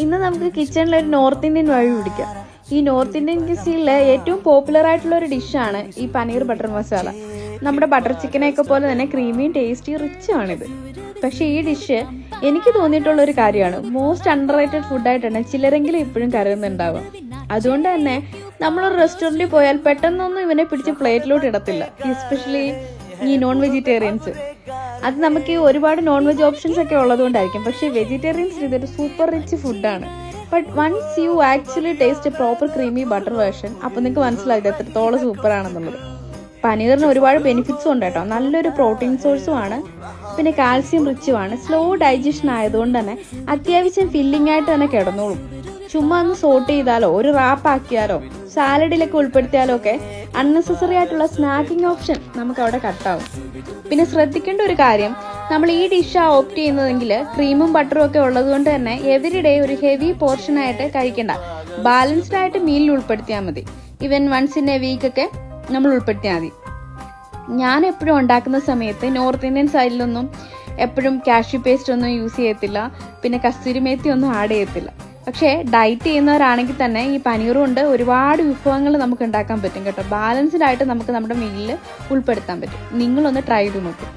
ഇന്ന് നമുക്ക് കിച്ചണിൽ ഒരു നോർത്ത് ഇന്ത്യൻ വഴി പിടിക്കാം. ഈ നോർത്ത് ഇന്ത്യൻ ക്യൂസിനിലെ ഏറ്റവും പോപ്പുലർ ആയിട്ടുള്ള ഒരു ഡിഷാണ് ഈ പനീർ ബട്ടർ മസാല. നമ്മുടെ ബട്ടർ ചിക്കനൊക്കെ പോലെ തന്നെ ക്രീമിയും ടേസ്റ്റി റിച്ചും ആണിത്. പക്ഷേ ഈ ഡിഷ് എനിക്ക് തോന്നിയിട്ടുള്ള ഒരു കാര്യമാണ്, മോസ്റ്റ് അണ്ടർ റേറ്റഡ് ഫുഡായിട്ടാണ് ചിലരെങ്കിലും ഇപ്പോഴും കരുതുന്നുണ്ടാവുക. അതുകൊണ്ട് തന്നെ നമ്മളൊരു റെസ്റ്റോറൻറ്റിൽ പോയാൽ പെട്ടെന്നൊന്നും ഇവനെ പിടിച്ച് പ്ലേറ്റിലോട്ട് ഇടത്തില്ല, എസ്പെഷ്യലി ഈ നോൺ വെജിറ്റേറിയൻസ്. അത് നമുക്ക് ഒരുപാട് നോൺ വെജ് ഓപ്ഷൻസ് ഒക്കെ ഉള്ളതുകൊണ്ടായിരിക്കും. പക്ഷേ വെജിറ്റേറിയൻസിന് ഇതൊരു സൂപ്പർ റിച്ച് ഫുഡാണ്. But once you actually taste a proper creamy butter version, അപ്പോൾ നിങ്ങൾക്ക് മനസ്സിലായത് എത്രത്തോളം സൂപ്പറാണെന്നുള്ളത്. പനീറിന് ഒരുപാട് ബെനിഫിറ്റ്സും ഉണ്ട് കേട്ടോ. നല്ലൊരു പ്രോട്ടീൻ സോഴ്സും ആണ്, പിന്നെ കാൽസ്യം റിച്ചും ആണ്. സ്ലോ ഡൈജഷൻ ആയതുകൊണ്ട് തന്നെ അത്യാവശ്യം ഫില്ലിംഗ് ആയിട്ട് തന്നെ കിടന്നോളും. ചുമ്മാ ഒന്ന് സോട്ട് ചെയ്താലോ ഒരു റാപ്പ് ആക്കിയാലോ സാലഡിലൊക്കെ ഉൾപ്പെടുത്തിയാലോ ഒക്കെ അൺനെസസറി ആയിട്ടുള്ള സ്നാക്കിംഗ് ഓപ്ഷൻ നമുക്ക് അവിടെ കട്ടാവും. പിന്നെ ശ്രദ്ധിക്കേണ്ട ഒരു കാര്യം, നമ്മൾ ഈ ഡിഷ് ഓപ്റ്റ് ചെയ്യുന്നതെങ്കിൽ ക്രീമും ബട്ടറും ഒക്കെ ഉള്ളത് കൊണ്ട് തന്നെ എവരിഡേ ഒരു ഹെവി പോർഷൻ ആയിട്ട് കഴിക്കണ്ട, ബാലൻസ്ഡ് ആയിട്ട് മീലിൽ ഉൾപ്പെടുത്തിയാൽ മതി. Even once in a week ഒക്കെ നമ്മൾ ഉൾപ്പെടുത്തിയാൽ മതി. ഞാൻ എപ്പോഴും ഉണ്ടാക്കുന്ന സമയത്ത് നോർത്ത് ഇന്ത്യൻ സൈഡിലൊന്നും എപ്പോഴും കാഷ്യൂ പേസ്റ്റ് ഒന്നും യൂസ് ചെയ്യത്തില്ല, പിന്നെ കസ്തൂരി മേത്തി ഒന്നും ആഡ് ചെയ്യത്തില്ല. പക്ഷേ ഡയറ്റ് ചെയ്യുന്നവരാണെങ്കിൽ തന്നെ ഈ പനീർ കൊണ്ട് ഒരുപാട് വിഭവങ്ങൾ നമുക്ക് ഉണ്ടാക്കാൻ പറ്റും കേട്ടോ. ബാലൻസ്ഡ് ആയിട്ട് നമുക്ക് നമ്മുടെ മീലിൽ ഉൾപ്പെടുത്താൻ പറ്റും. നിങ്ങളൊന്ന് ട്രൈ ചെയ്ത് നോക്കും.